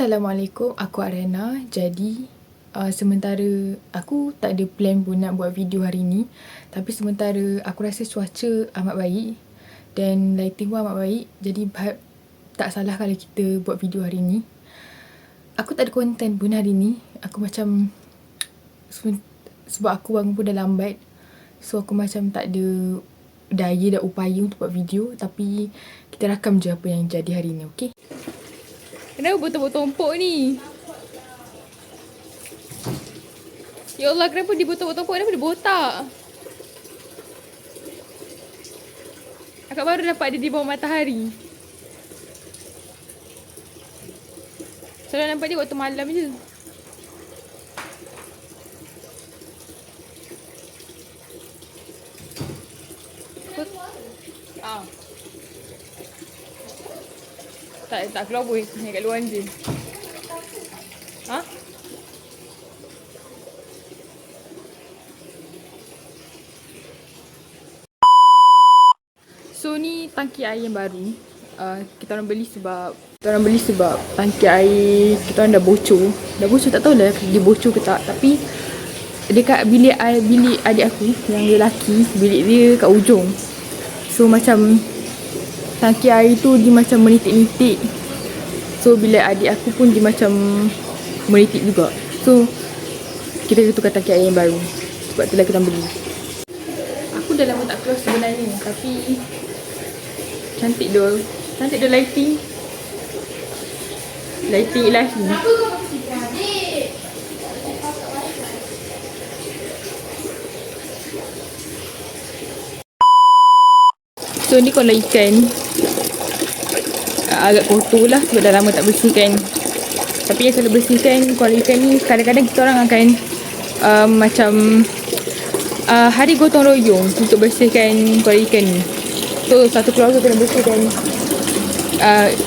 Assalamualaikum, aku Arena. Jadi, sementara aku tak ada plan pun nak buat video hari ni. Tapi sementara aku rasa cuaca amat baik dan lighting pun amat baik. Jadi, tak salah kalau kita buat video hari ni. Aku tak ada konten pun hari ni. Aku macam, sebab aku bangun pun dah lambat. So, aku macam tak ada daya dan upaya untuk buat video. Tapi, kita rakam je apa yang jadi hari ni, okay? Kenapa botol-botol ni? Ya Allah, kenapa dia botol-botol kenapa dia botak? Akak baru dapat dia di bawah matahari. Selalu nampak dia waktu malam je. Tak keluar pun. Hanya kat luar je. Ha? So ni tangki air yang baru. Kita orang beli sebab tangki air kita orang dah bocor. Dah bocor, tak tahulah dia bocor ke tak. Tapi dekat bilik adik aku yang lelaki, bilik dia kat ujung. So macam tangki air tu dia macam menitik-nitik. So bilik adik aku pun dia macam menitik juga. So kita tukar tangki air yang baru. Sebab tu lah kita beli. Aku dah lama tak keluar sebenarnya, tapi cantik doh. Cantik doh lighting. Lighting ilahi. Kenapa kau pakai adik? So ni kolam ikan. Agak kotor lah sebab dah lama tak bersihkan. Tapi yang selalu bersihkan kolam ikan ni, kadang-kadang kita orang akan macam hari gotong royong untuk bersihkan kolam ikan ni. So satu keluarga kena bersihkan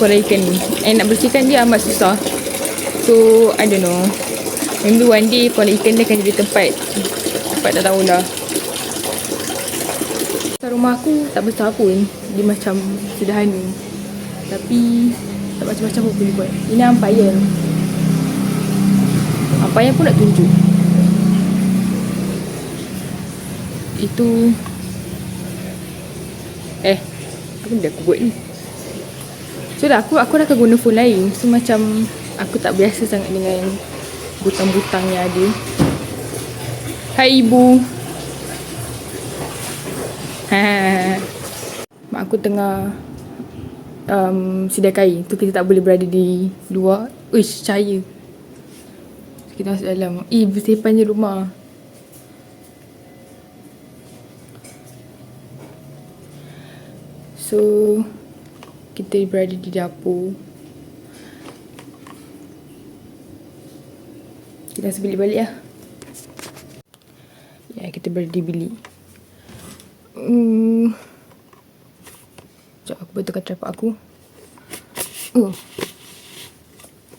kolam ikan ni. Nak bersihkan dia amat susah. So I don't know, maybe one day kolam ikan dia akan jadi tempat tak tahulah. Rumah aku tak besar pun. Dia macam sederhana. Tapi tak macam-macam pun boleh buat. Ini ampayan. Ampayan pun nak tunjuk. Itu apa benda aku buat ni? So dah aku dah guna phone lain. So macam aku tak biasa sangat dengan butang-butang yang ada. Hai ibu. Mak aku tengah sidai kain. Tu kita tak boleh berada di luar. Uish, cahaya. Kita masuk dalam. Bersihkan je rumah. So kita berada di dapur. Kita rasa bilik balik lah. Ya, kita berada di bilik. Sekejap aku betulkan tripod aku.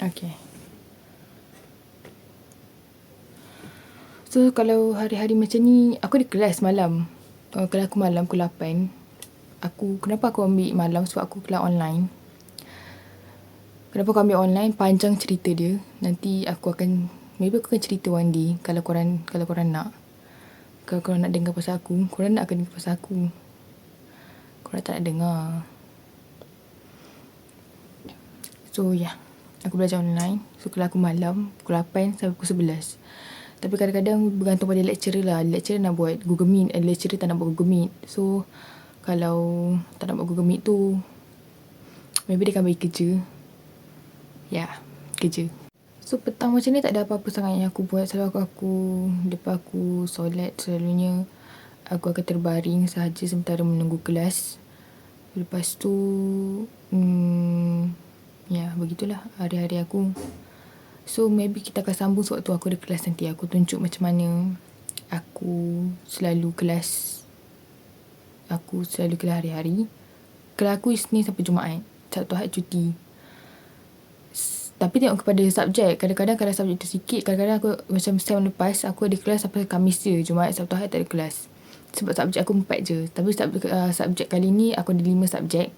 Okay. So kalau hari-hari macam ni, aku ada kelas malam. Kelas aku malam pukul 8. Kenapa aku ambil malam? Sebab aku kelas online. Kenapa aku ambil online? Panjang cerita dia. Nanti maybe aku akan cerita one day. Kalau korang nak. Kalau korang nak dengar pasal aku, korang nak akan dengar pasal aku. Korang tak nak dengar. So yeah, aku belajar online. So kelas aku malam pukul 8 sampai pukul 11. Tapi kadang-kadang bergantung pada lecturer lah. Lecturer nak buat Google Meet, lecturer tak nak buat Google Meet. So kalau tak nak buat Google Meet tu, maybe dia akan bagi kerja. Kerja. So petang macam ni tak ada apa-apa sangat yang aku buat. Selalu lepas aku solat, selalunya aku akan terbaring sahaja sementara menunggu kelas. Lepas tu begitulah hari-hari aku. So maybe kita akan sambung sewaktu aku ada kelas nanti. Aku tunjuk macam mana aku selalu kelas. Aku selalu kelas hari-hari. Kelas aku Isnin sampai Jumaat. Sabtu Ahad cuti. Tapi tengok kepada subjek. Kadang-kadang kalau subjek tu sikit, kadang-kadang aku macam sem lepas aku ada kelas sampai Khamis je. Jumaat, Sabtu Ahad tak ada kelas. Sebab subjek aku 4 je. Tapi subjek kali ni aku ada 5 subjek.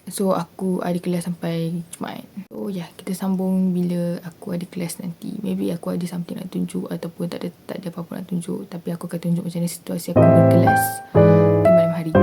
So aku ada kelas sampai Jumaat. So kita sambung bila aku ada kelas nanti. Maybe aku ada something nak tunjuk ataupun tak ada apa-apa nak tunjuk, tapi aku akan tunjuk macam mana situasi aku berkelas di malam hari.